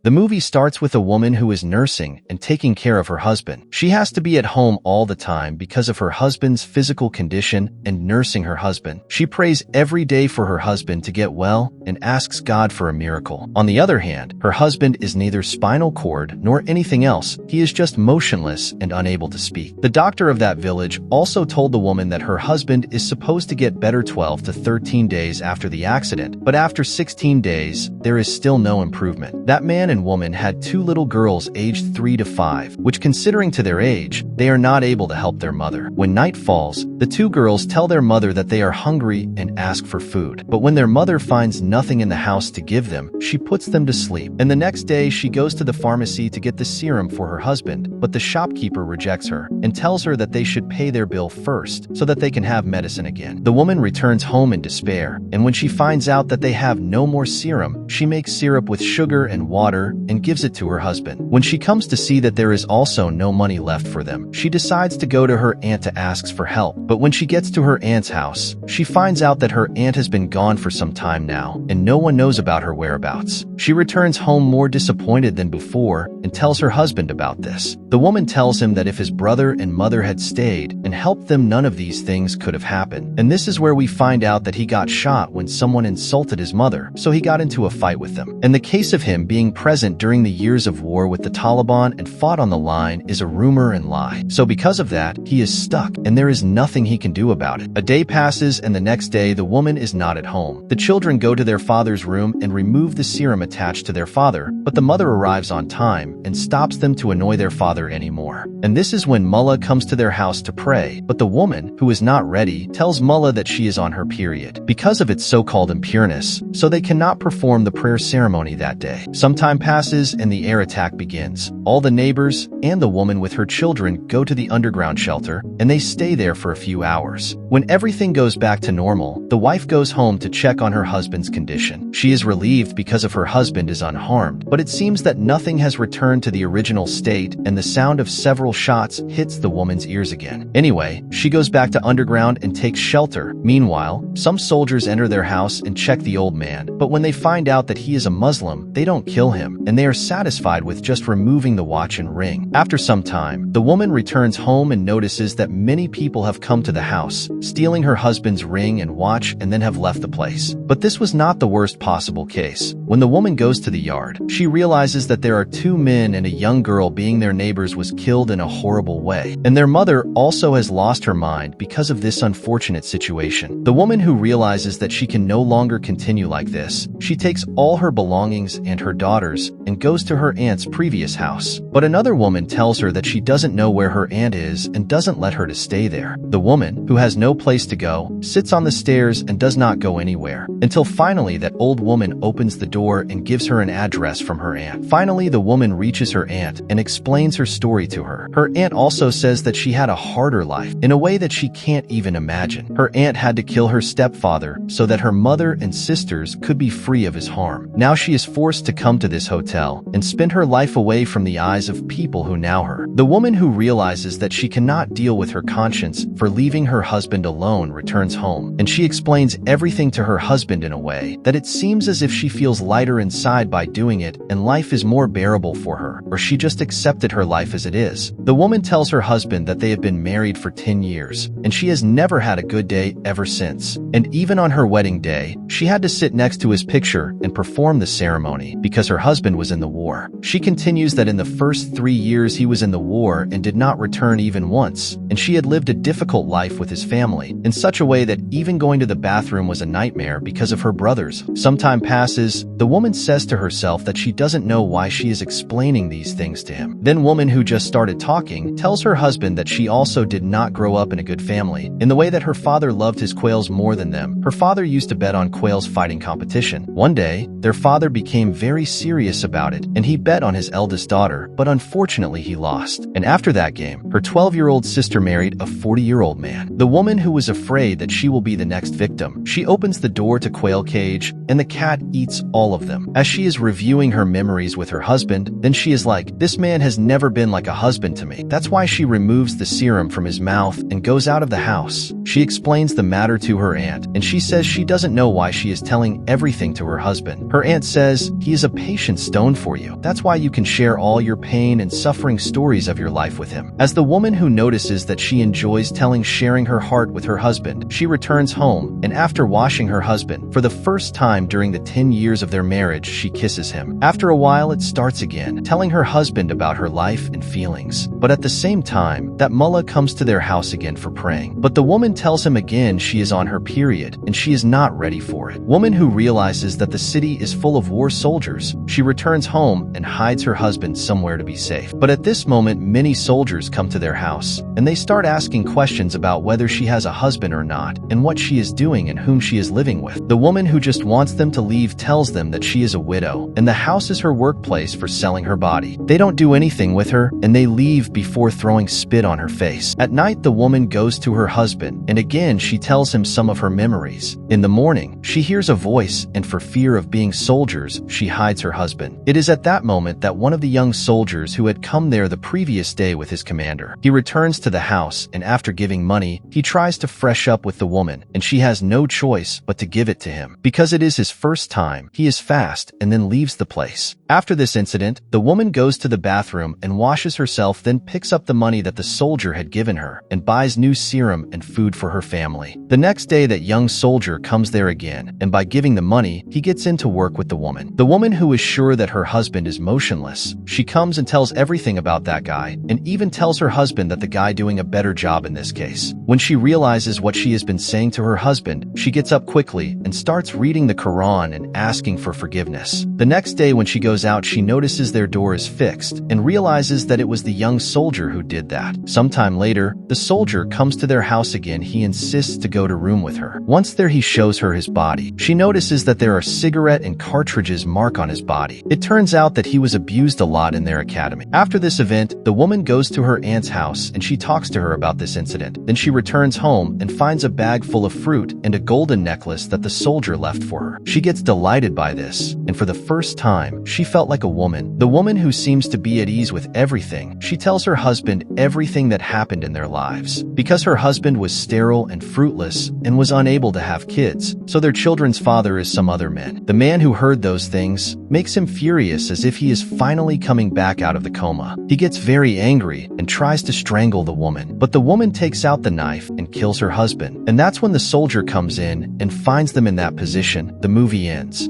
The movie starts with a woman who is nursing and taking care of her husband. She has to be at home all the time because of her husband's physical condition and nursing her husband. She prays every day for her husband to get well and asks God for a miracle. On the other hand, her husband is neither spinal cord nor anything else. He is just motionless and unable to speak. The doctor of that village also told the woman that her husband is supposed to get better 12 to 13 days after the accident, but after 16 days, there is still no improvement. That man and woman had 2 little girls aged 3 to 5, which considering to their age, they are not able to help their mother. When night falls, the 2 girls tell their mother that they are hungry and ask for food. But when their mother finds nothing in the house to give them, she puts them to sleep. And the next day, she goes to the pharmacy to get the serum for her husband, but the shopkeeper rejects her and tells her that they should pay their bill first so that they can have medicine again. The woman returns home in despair, and when she finds out that they have no more serum, she makes syrup with sugar and water and gives it to her husband. When she comes to see that there is also no money left for them, she decides to go to her aunt to ask for help. But when she gets to her aunt's house, she finds out that her aunt has been gone for some time now, and no one knows about her whereabouts. She returns home more disappointed than before and tells her husband about this. The woman tells him that if his brother and mother had stayed and helped them, none of these things could have happened. And this is where we find out that he got shot when someone insulted his mother, so he got into a fight with them. And the case of him being present during the years of war with the Taliban and fought on the line is a rumor and lie. So because of that, he is stuck, and there is nothing he can do about it. A day passes, and the next day, the woman is not at home. The children go to their father's room and remove the serum attached to their father, but the mother arrives on time and stops them to annoy their father anymore. And this is when Mullah comes to their house to pray, but the woman, who is not ready, tells Mullah that she is on her period because of its so-called impureness, so they cannot perform the prayer ceremony that day. Some time passes and the air attack begins. All the neighbors and the woman with her children go to the underground shelter, and they stay there for a few hours. When everything goes back to normal, the wife goes home to check on her husband's condition. She is relieved because of her husband is unharmed, but it seems that nothing has returned to the original state, and the sound of several shots hits the woman's ears again. Anyway, she goes back to underground and takes shelter. Meanwhile, some soldiers enter their house and check the old man, but when they find out that he is a Muslim, they don't kill him, and they are satisfied with just removing the watch and ring. After some time, the woman returns home and notices that many people have come to the house, stealing her husband's ring and watch, and then have left the place. But this was not the worst possible case. When the woman goes to the yard, she realizes that there are 2 men and a young girl being their neighbors was killed in a horrible way, and their mother also has lost her mind because of this unfortunate situation. The woman, who realizes that she can no longer continue like this, she takes all her belongings and her daughters and goes to her aunt's previous house. But another woman tells her that she doesn't know where her aunt is and doesn't let her to stay there. The woman, who has no place to go, sits on the stairs and does not go anywhere, until finally that old woman opens the door and gives her an address from her aunt. Finally, the woman reaches her aunt and explains her story to her. Her aunt also says that she had a harder life, in a way that she can't even imagine. Her aunt had to kill her stepfather so that her mother and sisters could be free of his harm. Now she is forced to come to this hotel and spend her life away from the eyes of people who know her. The woman, who realizes that she cannot deal with her conscience for leaving her husband alone, returns home, and she explains everything to her husband in a way that it seems as if she feels lighter inside by doing it, and life is more bearable for her, or she just accepted her life as it is. The woman tells her husband that they have been married for 10 years, and she has never had a good day ever since. And even on her wedding day, she had to sit next to his picture and perform the ceremony because her husband was in the war. She continues that in the first 3 years he was in the war and did not return even once, and she had lived a difficult life with his family, in such a way that even going to the bathroom was a nightmare because of her brothers. Some time passes, the woman says to herself that she doesn't know why she is explaining these things to him. Then woman, who just started talking, tells her husband that she also did not grow up in a good family, in the way that her father loved his quails more than them. Her father used to bet on quails fighting competition. One day, their father became very serious about it, and he bet on his eldest daughter, but unfortunately he lost. And after that game, her 12-year-old sister married a 40-year-old man. The woman, who was afraid that she will be the next victim, she opens the door to quail cage, and the cat eats all of them. As she is reviewing her memories with her husband, then she is like, this man has never been like a husband to me. That's why she removes the serum from his mouth and goes out of the house. She explains the matter to her aunt, and she says she doesn't know why she is telling everything to her husband. Her aunt says he is a patient inspiration stone for you. That's why you can share all your pain and suffering stories of your life with him. As the woman who notices that she enjoys sharing her heart with her husband, she returns home, and after washing her husband, for the first time during the 10 years of their marriage, she kisses him. After a while, it starts again, telling her husband about her life and feelings. But at the same time, that mullah comes to their house again for praying. But the woman tells him again she is on her period, and she is not ready for it. Woman who realizes that the city is full of war soldiers, she returns home and hides her husband somewhere to be safe. But at this moment, many soldiers come to their house, and they start asking questions about whether she has a husband or not, and what she is doing and whom she is living with. The woman who just wants them to leave tells them that she is a widow, and the house is her workplace for selling her body. They don't do anything with her, and they leave before throwing spit on her face. At night, the woman goes to her husband, and again she tells him some of her memories. In the morning, she hears a voice, and for fear of being soldiers, she hides her husband. It is at that moment that one of the young soldiers who had come there the previous day with his commander, he returns to the house, and after giving money, he tries to fresh up with the woman, and she has no choice but to give it to him. Because it is his first time, he is fast and then leaves the place. After this incident, the woman goes to the bathroom and washes herself, then picks up the money that the soldier had given her and buys new serum and food for her family. The next day, that young soldier comes there again, and by giving the money, he gets into work with the woman. The woman who is sure that her husband is motionless, she comes and tells everything about that guy, and even tells her husband that the guy doing a better job in this case. When she realizes what she has been saying to her husband, she gets up quickly and starts reading the Quran and asking for forgiveness. The next day when she goes out, she notices their door is fixed and realizes that it was the young soldier who did that. Sometime later, the soldier comes to their house again. He insists to go to room with her. Once there, he shows her his body. She notices that there are cigarette and cartridges mark on his body. It turns out that he was abused a lot in their academy. After this event, the woman goes to her aunt's house and she talks to her about this incident. Then she returns home and finds a bag full of fruit and a golden necklace that the soldier left for her. She gets delighted by this, and for the first time, she felt like a woman. The woman who seems to be at ease with everything, she tells her husband everything that happened in their lives. Because her husband was sterile and fruitless and was unable to have kids, so their children's father is some other man. The man who heard those things makes him furious, as if he is finally coming back out of the coma. He gets very angry and tries to strangle the woman, but the woman takes out the knife and kills her husband. And that's when the soldier comes in and finds them in that position. The movie ends.